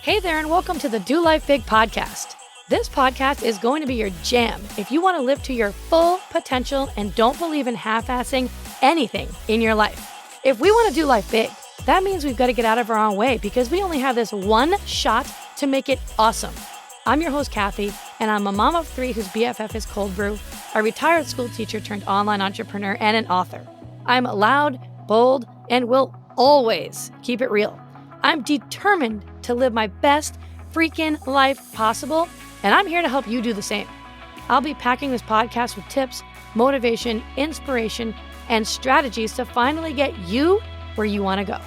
Hey there, and welcome to the Do Life Big podcast. This podcast is going to be your jam if you want to live to your full potential and don't believe in half-assing anything in your life. If we want to do life big, that means we've got to get out of our own way because we only have this one shot to make it awesome. I'm your host, Kathy, and I'm a mom of three whose BFF is cold brew, a retired school teacher turned online entrepreneur, and an author. I'm loud, bold, and will always keep it real. I'm determined to live my best freaking life possible, and I'm here to help you do the same. I'll be packing this podcast with tips, motivation, inspiration, and strategies to finally get you where you want to go.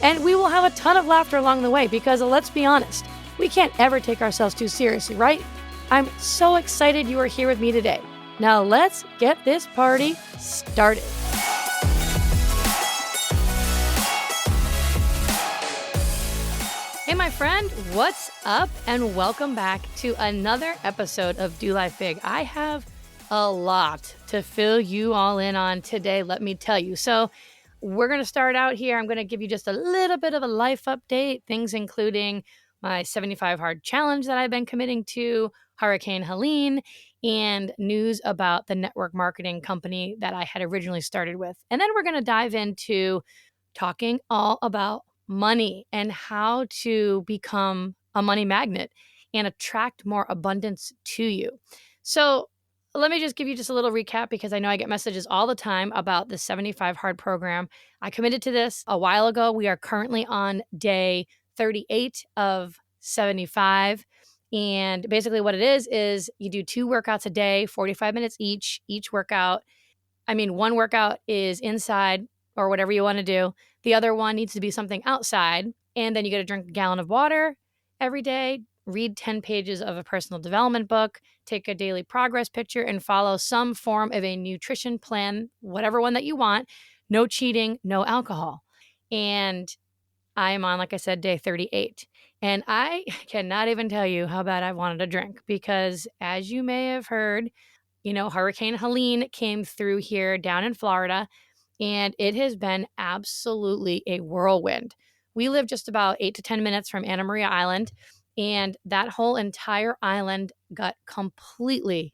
And we will have a ton of laughter along the way because, let's be honest, we can't ever take ourselves too seriously, right? I'm so excited you are here with me today. Now let's get this party started. Hey, my friend, what's up? And welcome back to another episode of Do Life Big. I have a lot to fill you all in on today, let me tell you. So we're going to start out here. I'm going to give you just a little bit of a life update, things including my 75 hard challenge that I've been committing to, Hurricane Helene, and news about the network marketing company that I had originally started with. And then we're going to dive into talking all about money and how to become a money magnet and attract more abundance to you. So let me just give you just a little recap because I know I get messages all the time about the 75 hard program. I committed to this a while ago. We are currently on day 38 of 75. And basically what it is you do 2 workouts a day, 45 minutes each workout. One workout is inside or whatever you want to do. The other one needs to be something outside. And then you get to drink a gallon of water every day, read 10 pages of a personal development book, take a daily progress picture, and follow some form of a nutrition plan, whatever one that you want. No cheating, no alcohol. And I am on, like I said, day 38. And I cannot even tell you how bad I wanted to drink because, as you may have heard, Hurricane Helene came through here down in Florida, and it has been absolutely a whirlwind. We live just about 8 to 10 minutes from Anna Maria Island, and that whole entire island got completely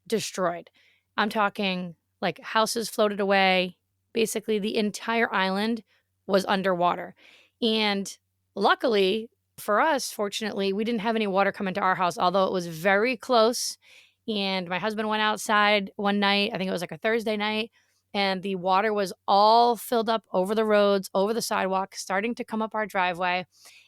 destroyed. I'm talking like houses floated away. Basically, the entire island was underwater. And luckily for us, fortunately, we didn't have any water come into our house, although it was very close. And my husband went outside one night, I think it was like a Thursday night, and the water was all filled up over the roads, over the sidewalk, starting to come up our driveway.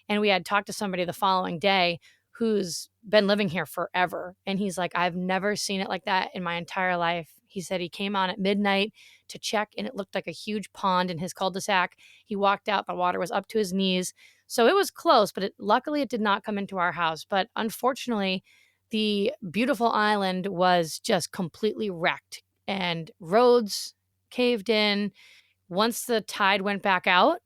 And we had talked to somebody the following day who's been living here forever. And he's like, I've never seen it like that in my entire life. He said he came on at midnight to check, and it looked like a huge pond in his cul-de-sac. He walked out, the water was up to his knees. So it was close, but luckily it did not come into our house. But unfortunately, the beautiful island was just completely wrecked, and roads caved in. Once the tide went back out,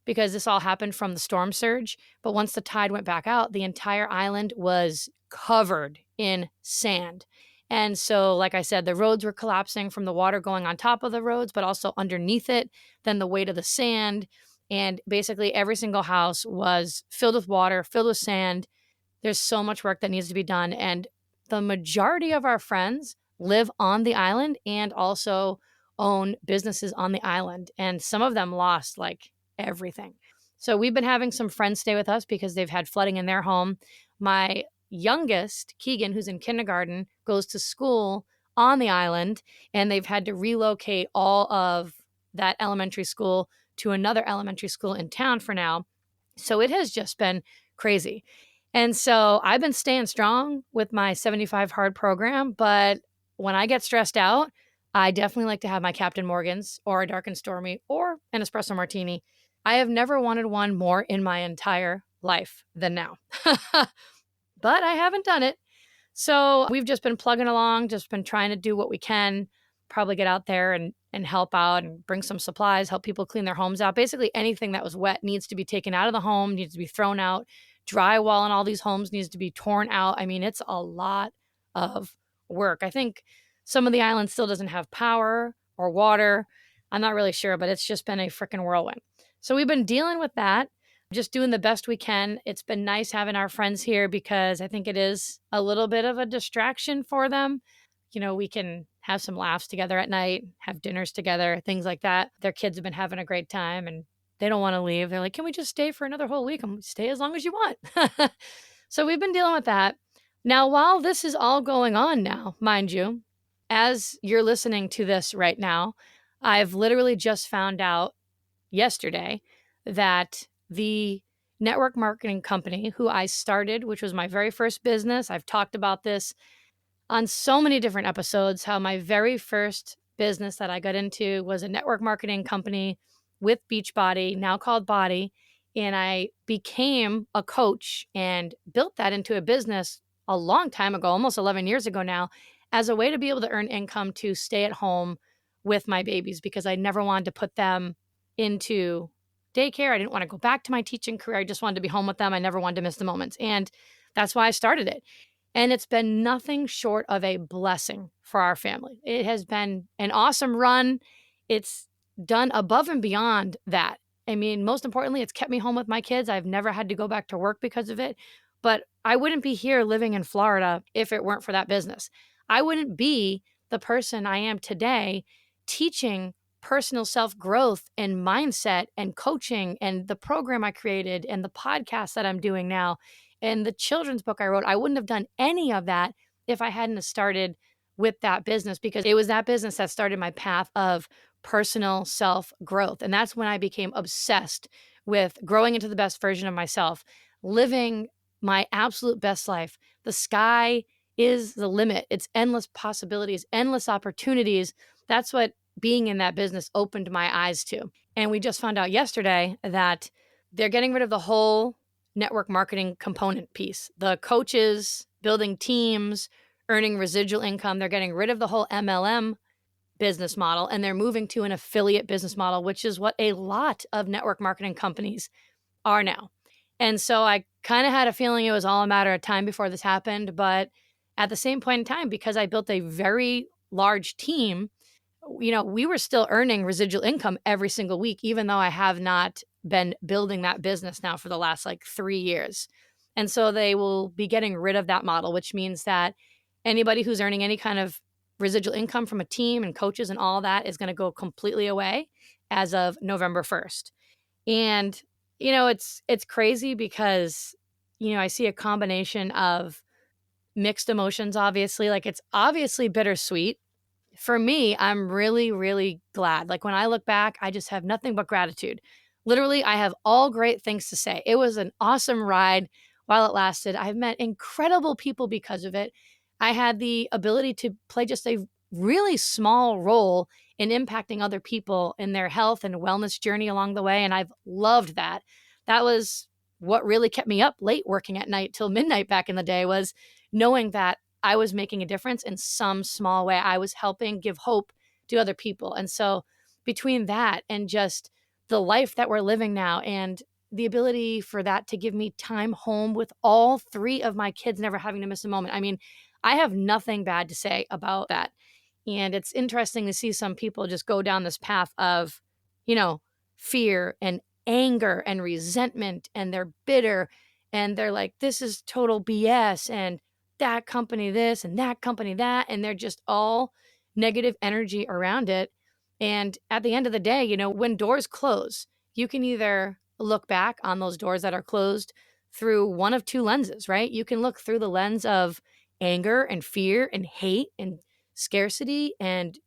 because this all happened from the storm surge, but once the tide went back out, the entire island was covered in sand. And so, like I said, the roads were collapsing from the water going on top of the roads, but also underneath it, then the weight of the sand. And basically every single house was filled with water, filled with sand. There's so much work that needs to be done. And the majority of our friends live on the island and also own businesses on the island. And some of them lost like everything. So we've been having some friends stay with us because they've had flooding in their home. My youngest, Keegan, who's in kindergarten, goes to school on the island, and they've had to relocate all of that elementary school to another elementary school in town for now. So it has just been crazy. And so I've been staying strong with my 75 hard program, but when I get stressed out, I definitely like to have my Captain Morgan's or a Dark and Stormy or an espresso martini. I have never wanted one more in my entire life than now, but I haven't done it. So we've just been plugging along, just been trying to do what we can, probably get out there and help out and bring some supplies, help people clean their homes out. Basically anything that was wet needs to be taken out of the home, needs to be thrown out. Drywall in all these homes needs to be torn out. It's a lot of work. I think some of the island still doesn't have power or water. I'm not really sure, but it's just been a freaking whirlwind. So we've been dealing with that. just doing the best we can. It's been nice having our friends here because I think it is a little bit of a distraction for them. We can have some laughs together at night, have dinners together, things like that. Their kids have been having a great time and they don't want to leave. They're like, can we just stay for another whole week? I'm stay as long as you want. So we've been dealing with that. Now, while this is all going on now, mind you, as you're listening to this right now, I've literally just found out yesterday that the network marketing company who I started, which was my very first business, I've talked about this on so many different episodes, how my very first business that I got into was a network marketing company with Beachbody, now called Body. And I became a coach and built that into a business a long time ago, almost 11 years ago now, as a way to be able to earn income to stay at home with my babies because I never wanted to put them into daycare. I didn't want to go back to my teaching career. I just wanted to be home with them. I never wanted to miss the moments. And that's why I started it. And it's been nothing short of a blessing for our family. It has been an awesome run. It's done above and beyond that. I mean, most importantly, it's kept me home with my kids. I've never had to go back to work because of it. But I wouldn't be here living in Florida if it weren't for that business. I wouldn't be the person I am today teaching personal self-growth and mindset and coaching and the program I created and the podcast that I'm doing now and the children's book I wrote. I wouldn't have done any of that if I hadn't have started with that business, because it was that business that started my path of personal self-growth. And that's when I became obsessed with growing into the best version of myself, living my absolute best life. The sky is the limit. It's endless possibilities, endless opportunities. That's what being in that business opened my eyes to. And we just found out yesterday that they're getting rid of the whole network marketing component piece. The coaches, building teams, earning residual income. They're getting rid of the whole MLM business model and they're moving to an affiliate business model, which is what a lot of network marketing companies are now. And so I kind of had a feeling it was all a matter of time before this happened. But at the same point in time, because I built a very large team, we were still earning residual income every single week, even though I have not been building that business now for the last 3 years. And so they will be getting rid of that model, which means that anybody who's earning any kind of residual income from a team and coaches and all that is going to go completely away as of November 1st. And, it's crazy because, I see a combination of mixed emotions, obviously. It's obviously bittersweet. For me, I'm really, really glad. When I look back, I just have nothing but gratitude. Literally, I have all great things to say. It was an awesome ride while it lasted. I've met incredible people because of it. I had the ability to play just a really small role in impacting other people in their health and wellness journey along the way. And I've loved that. That was what really kept me up late working at night till midnight back in the day, was knowing that I was making a difference in some small way. I was helping give hope to other people. And so between that and just the life that we're living now and the ability for that to give me time home with all three of my kids, never having to miss a moment. I mean, I have nothing bad to say about that. And it's interesting to see some people just go down this path of, fear and anger and resentment, and they're bitter and they're like, this is total BS. And that company this and that company that, and they're just all negative energy around it. And at the end of the day, when doors close, you can either look back on those doors that are closed through one of two lenses, right? You can look through the lens of anger and fear and hate and scarcity and,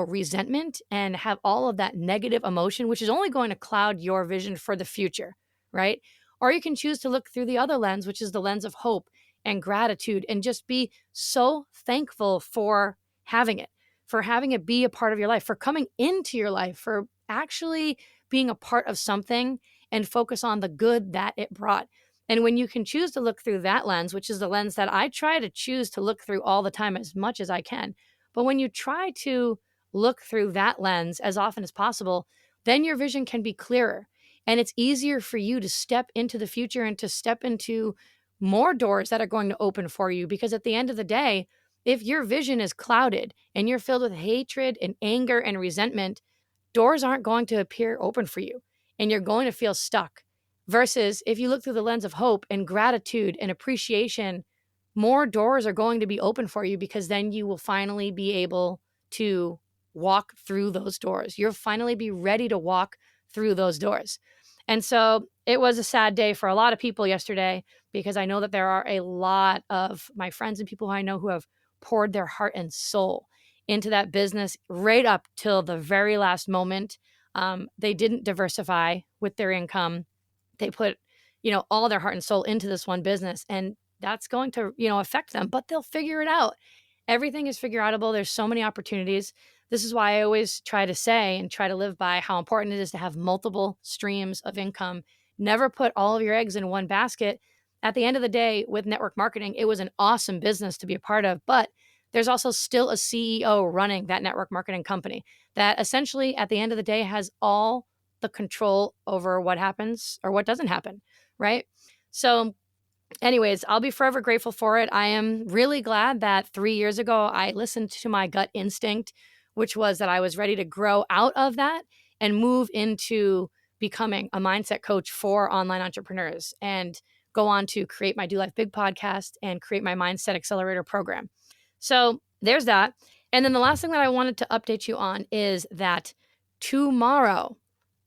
resentment, and have all of that negative emotion, which is only going to cloud your vision for the future, right? Or you can choose to look through the other lens, which is the lens of hope and gratitude, and just be so thankful for having it be a part of your life, for coming into your life, for actually being a part of something, and focus on the good that it brought. And when you can choose to look through that lens, which is the lens that I try to choose to look through all the time as much as I can, but when you try to look through that lens as often as possible, then your vision can be clearer. And it's easier for you to step into the future and to step into more doors that are going to open for you. Because at the end of the day, if your vision is clouded and you're filled with hatred and anger and resentment, doors aren't going to appear open for you and you're going to feel stuck. Versus if you look through the lens of hope and gratitude and appreciation, more doors are going to be open for you, because then you will finally be able to walk through those doors. You'll finally be ready to walk through those doors. And so it was a sad day for a lot of people yesterday, because I know that there are a lot of my friends and people who I know who have poured their heart and soul into that business right up till the very last moment. They didn't diversify with their income. They put, all their heart and soul into this one business, and that's going to, affect them, but they'll figure it out. Everything is figure outable. There's so many opportunities. This is why I always try to say and try to live by how important it is to have multiple streams of income. Never put all of your eggs in one basket. At the end of the day, with network marketing, it was an awesome business to be a part of, but there's also still a CEO running that network marketing company that essentially at the end of the day has all the control over what happens or what doesn't happen, right? So anyways, I'll be forever grateful for it. I am really glad that 3 years ago, I listened to my gut instinct, which was that I was ready to grow out of that and move into becoming a mindset coach for online entrepreneurs and go on to create my Do Life Big podcast and create my Mindset Accelerator program. So there's that. And then the last thing that I wanted to update you on is that tomorrow,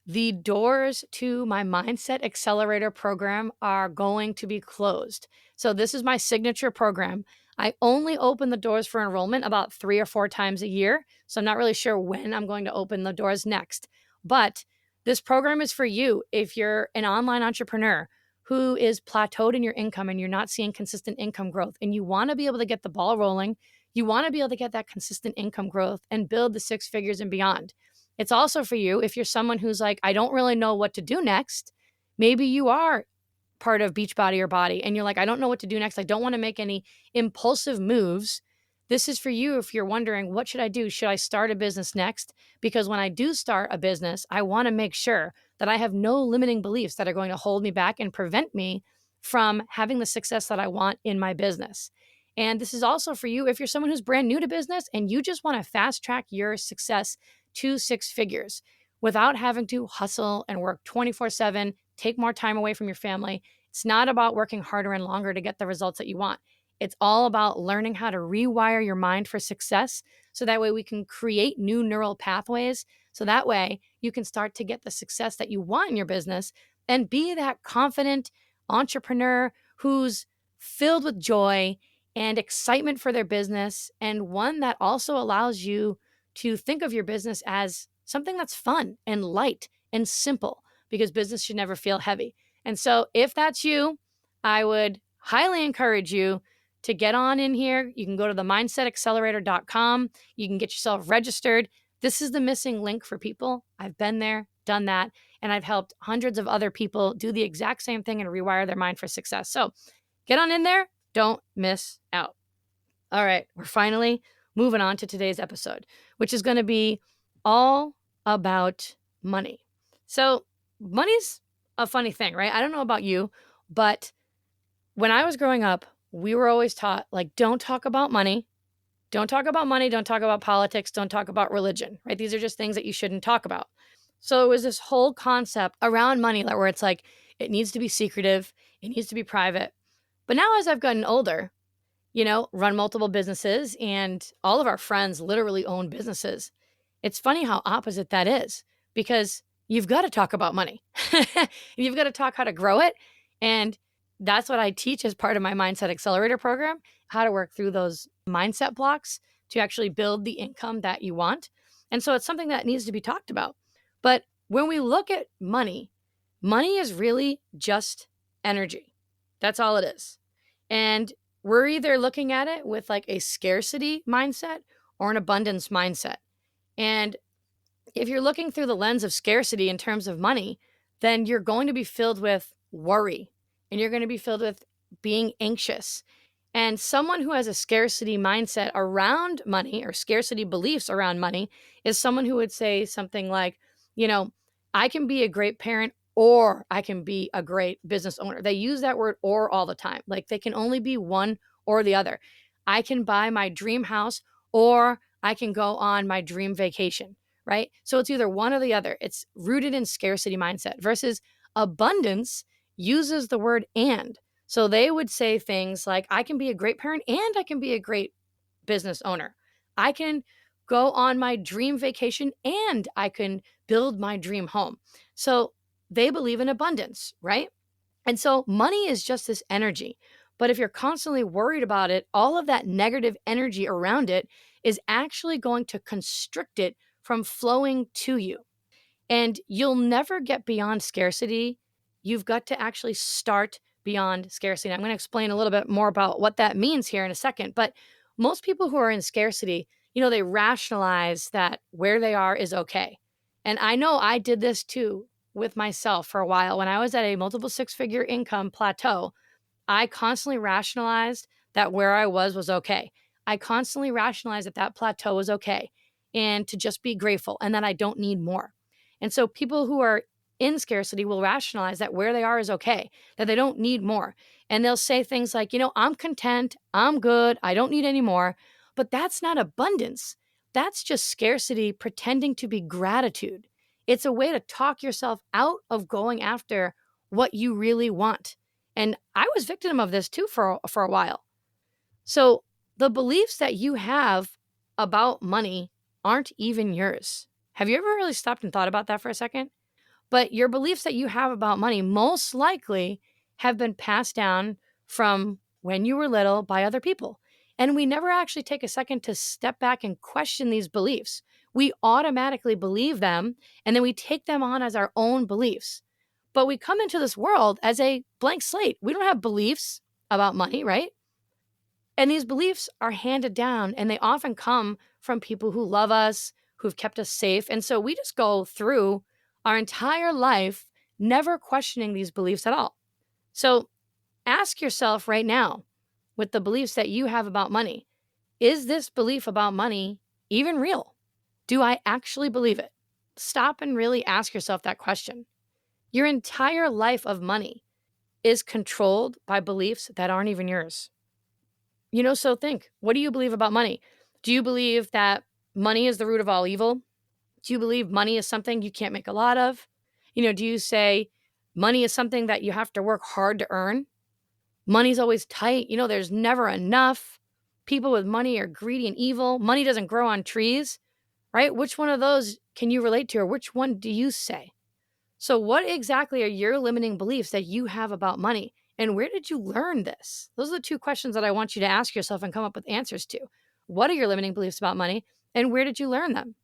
the doors to my Mindset Accelerator program are going to be closed. So this is my signature program. I only open the doors for enrollment about 3 or 4 times a year. So I'm not really sure when I'm going to open the doors next. But this program is for you if you're an online entrepreneur who is plateaued in your income and you're not seeing consistent income growth, and you want to be able to get the ball rolling. You want to be able to get that consistent income growth and build the 6 figures and beyond. It's also for you if you're someone who's like, I don't really know what to do next. Maybe you are part of Beachbody or Body and you're like, I don't know what to do next. I don't want to make any impulsive moves. This is for you if you're wondering, what should I do? Should I start a business next? Because when I do start a business, I want to make sure that I have no limiting beliefs that are going to hold me back and prevent me from having the success that I want in my business. And this is also for you if you're someone who's brand new to business and you just want to fast track your success to 6 figures without having to hustle and work 24/7, take more time away from your family. It's not about working harder and longer to get the results that you want. It's all about learning how to rewire your mind for success. So that way we can create new neural pathways. So that way you can start to get the success that you want in your business and be that confident entrepreneur who's filled with joy and excitement for their business, and one that also allows you to think of your business as something that's fun and light and simple, because business should never feel heavy. And so if that's you, I would highly encourage you to get on in here. You can go to the mindsetaccelerator.com. You can get yourself registered. This is the missing link for people. I've been there, done that, and I've helped hundreds of other people do the exact same thing and rewire their mind for success. So get on in there. Don't miss out. All right, we're finally moving on to today's episode, which is going to be all about money. So money's a funny thing, right? I don't know about you, but when I was growing up, we were always taught, like, don't talk about money. Don't talk about money. Don't talk about politics. Don't talk about religion, right? These are just things that you shouldn't talk about. So it was this whole concept around money where it's like, it needs to be secretive. It needs to be private. But now as I've gotten older, run multiple businesses, and all of our friends literally own businesses. It's funny how opposite that is, because you've got to talk about money. You've got to talk how to grow it. And that's what I teach as part of my Mindset Accelerator program, how to work through those mindset blocks to actually build the income that you want. And so it's something that needs to be talked about. But when we look at money, money is really just energy. That's all it is. And we're either looking at it with like a scarcity mindset or an abundance mindset. And if you're looking through the lens of scarcity in terms of money, then you're going to be filled with worry and you're going to be filled with being anxious. And someone who has a scarcity mindset around money or scarcity beliefs around money is someone who would say something like, I can be a great parent or I can be a great business owner. They use that word or all the time. Like they can only be one or the other. I can buy my dream house or I can go on my dream vacation, right? So it's either one or the other. It's rooted in scarcity mindset versus Abundance uses the word and. So they would say things like, I can be a great parent and I can be a great business owner. I can go on my dream vacation and I can build my dream home. So they believe in abundance, right? And so money is just this energy. But if you're constantly worried about it, all of that negative energy around it is actually going to constrict it from flowing to you. And you'll never get beyond scarcity. You've got to actually start beyond scarcity. And I'm going to explain a little bit more about what that means here in a second. But most people who are in scarcity, they rationalize that where they are is okay. And I know I did this too with myself for a while. When I was at a multiple six-figure income plateau, I constantly rationalized that where I was okay. I constantly rationalized that that plateau was okay and to just be grateful and that I don't need more. And so people who are in scarcity will rationalize that where they are is okay, that they don't need more. And they'll say things like, I'm content, I'm good, I don't need any more. But that's not abundance. That's just scarcity pretending to be gratitude. It's a way to talk yourself out of going after what you really want. And I was victim of this too for a while. So the beliefs that you have about money aren't even yours. Have you ever really stopped and thought about that for a second? But your beliefs that you have about money most likely have been passed down from when you were little by other people. And we never actually take a second to step back and question these beliefs. We automatically believe them and then we take them on as our own beliefs. But we come into this world as a blank slate. We don't have beliefs about money, right? And these beliefs are handed down and they often come from people who love us, who've kept us safe. And so we just go through our entire life never questioning these beliefs at all. So ask yourself right now, with the beliefs that you have about money, is this belief about money even real? Do I actually believe it? Stop and really ask yourself that question. Your entire life of money is controlled by beliefs that aren't even yours. So think, what do you believe about money? Do you believe that money is the root of all evil? Do you believe money is something you can't make a lot of? Do you say money is something that you have to work hard to earn? Money's always tight. There's never enough. People with money are greedy and evil. Money doesn't grow on trees, right? Which one of those can you relate to, or which one do you say? So what exactly are your limiting beliefs that you have about money? And where did you learn this? Those are the two questions that I want you to ask yourself and come up with answers to. What are your limiting beliefs about money? And where did you learn them?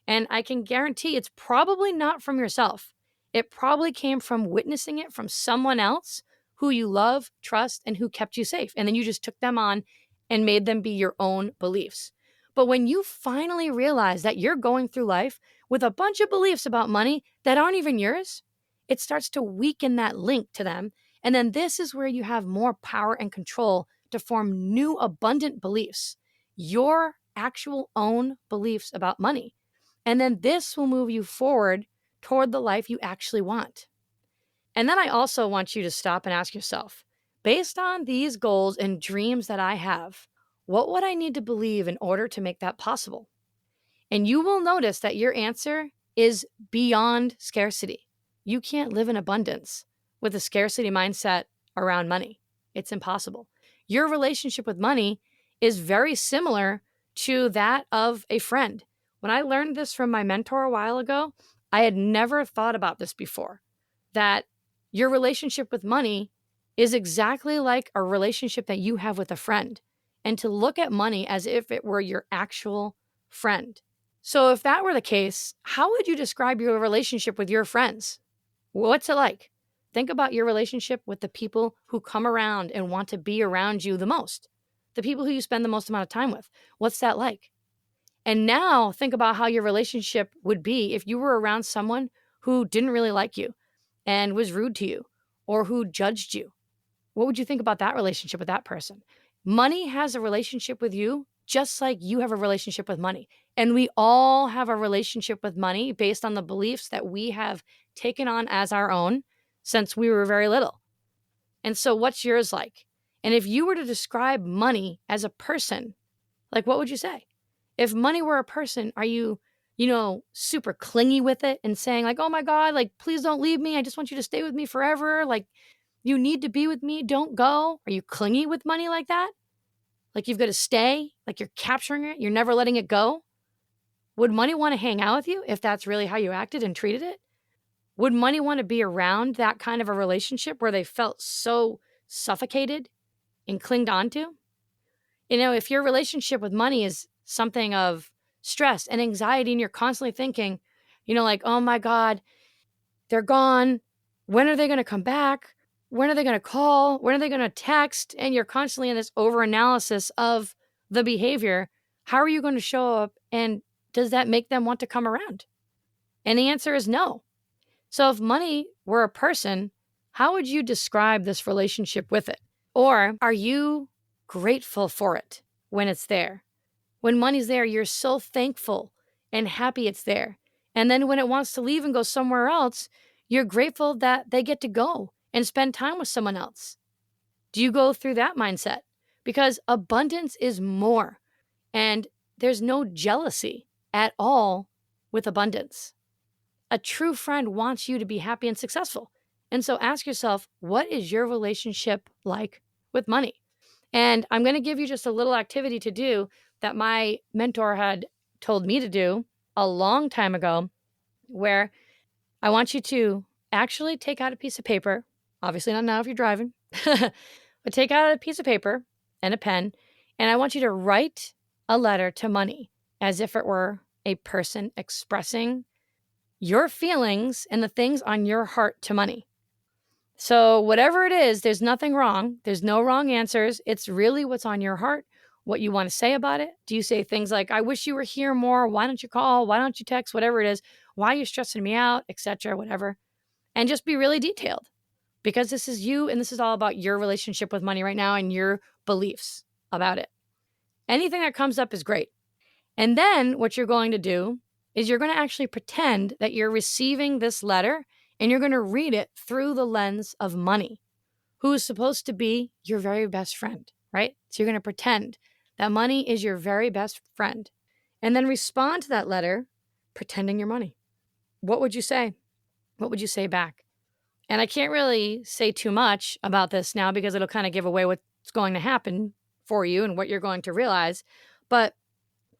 And I can guarantee it's probably not from yourself. It probably came from witnessing it from someone else who you love, trust, and who kept you safe. And then you just took them on and made them be your own beliefs. But when you finally realize that you're going through life with a bunch of beliefs about money that aren't even yours, it starts to weaken that link to them. And then this is where you have more power and control to form new abundant beliefs, your actual own beliefs about money. And then this will move you forward toward the life you actually want. And then I also want you to stop and ask yourself, based on these goals and dreams that I have, what would I need to believe in order to make that possible? And you will notice that your answer is beyond scarcity. You can't live in abundance with a scarcity mindset around money. It's impossible. Your relationship with money is very similar to that of a friend. When I learned this from my mentor a while ago, I had never thought about this before, that your relationship with money is exactly like a relationship that you have with a friend, and to look at money as if it were your actual friend. So if that were the case, how would you describe your relationship with your friends? What's it like? Think about your relationship with the people who come around and want to be around you the most, the people who you spend the most amount of time with. What's that like? And now think about how your relationship would be if you were around someone who didn't really like you and was rude to you or who judged you. What would you think about that relationship with that person? Money has a relationship with you just like you have a relationship with money. And we all have a relationship with money based on the beliefs that we have taken on as our own since we were very little. And so what's yours like? And if you were to describe money as a person, like what would you say? If money were a person, are you super clingy with it and saying like, oh my God, like, please don't leave me. I just want you to stay with me forever. Like, you need to be with me. Don't go. Are you clingy with money like that? Like you've got to stay, like you're capturing it. You're never letting it go. Would money want to hang out with you if that's really how you acted and treated it? Would money want to be around that kind of a relationship where they felt so suffocated and clinged onto? If your relationship with money is something of stress and anxiety and you're constantly thinking, like, oh my God, they're gone. When are they going to come back? When are they going to call? When are they going to text? And you're constantly in this over-analysis of the behavior. How are you going to show up? And does that make them want to come around? And the answer is no. So if money were a person, how would you describe this relationship with it? Or are you grateful for it when it's there? When money's there, you're so thankful and happy it's there. And then when it wants to leave and go somewhere else, you're grateful that they get to go and spend time with someone else. Do you go through that mindset? Because abundance is more, and there's no jealousy at all with abundance. A true friend wants you to be happy and successful. And so ask yourself, what is your relationship like with money? And I'm going to give you just a little activity to do that my mentor had told me to do a long time ago, where I want you to actually take out a piece of paper, obviously not now if you're driving, but take out a piece of paper and a pen, and I want you to write a letter to money as if it were a person expressing your feelings and the things on your heart to money. So whatever it is, there's nothing wrong. There's no wrong answers. It's really what's on your heart, what you want to say about it. Do you say things like, I wish you were here more. Why don't you call? Why don't you text? Whatever it is. Why are you stressing me out, etc., whatever. And just be really detailed, because this is you and this is all about your relationship with money right now and your beliefs about it. Anything that comes up is great. And then what you're going to do is you're going to actually pretend that you're receiving this letter and you're going to read it through the lens of money, who is supposed to be your very best friend, right? So you're going to pretend that money is your very best friend and then respond to that letter pretending you're money. What would you say? What would you say back? And I can't really say too much about this now because it'll kind of give away what's going to happen for you and what you're going to realize. But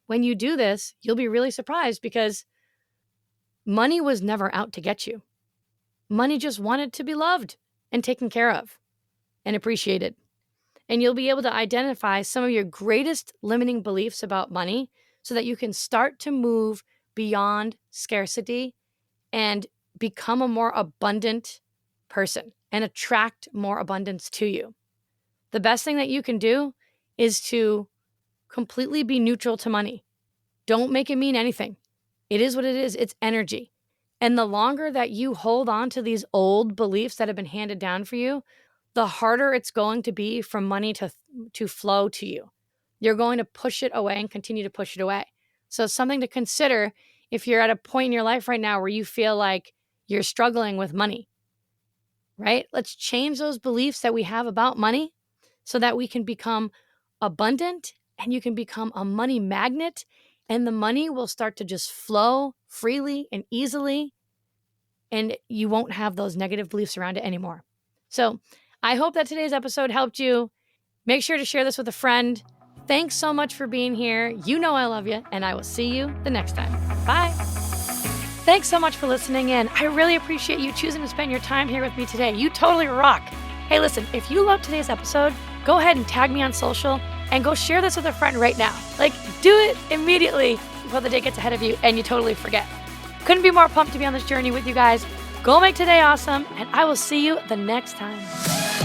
when you do this, you'll be really surprised because money was never out to get you. Money just wanted to be loved and taken care of and appreciated. And you'll be able to identify some of your greatest limiting beliefs about money so that you can start to move beyond scarcity and become a more abundant person and attract more abundance to you. The best thing that you can do is to completely be neutral to money. Don't make it mean anything. It is what it is. It's energy. And the longer that you hold on to these old beliefs that have been handed down for you, the harder it's going to be for money to flow to you. You're going to push it away and continue to push it away. So it's something to consider if you're at a point in your life right now where you feel like you're struggling with money, right? Let's change those beliefs that we have about money so that we can become abundant and you can become a money magnet, and the money will start to just flow freely and easily, and you won't have those negative beliefs around it anymore. So I hope that today's episode helped you. Make sure to share this with a friend. Thanks so much for being here. You know I love you, and I will see you the next time. Bye. Thanks so much for listening in. I really appreciate you choosing to spend your time here with me today. You totally rock. Hey, listen, if you loved today's episode, go ahead and tag me on social and go share this with a friend right now. Like, do it immediately before the day gets ahead of you and you totally forget. Couldn't be more pumped to be on this journey with you guys. Go make today awesome, and I will see you the next time.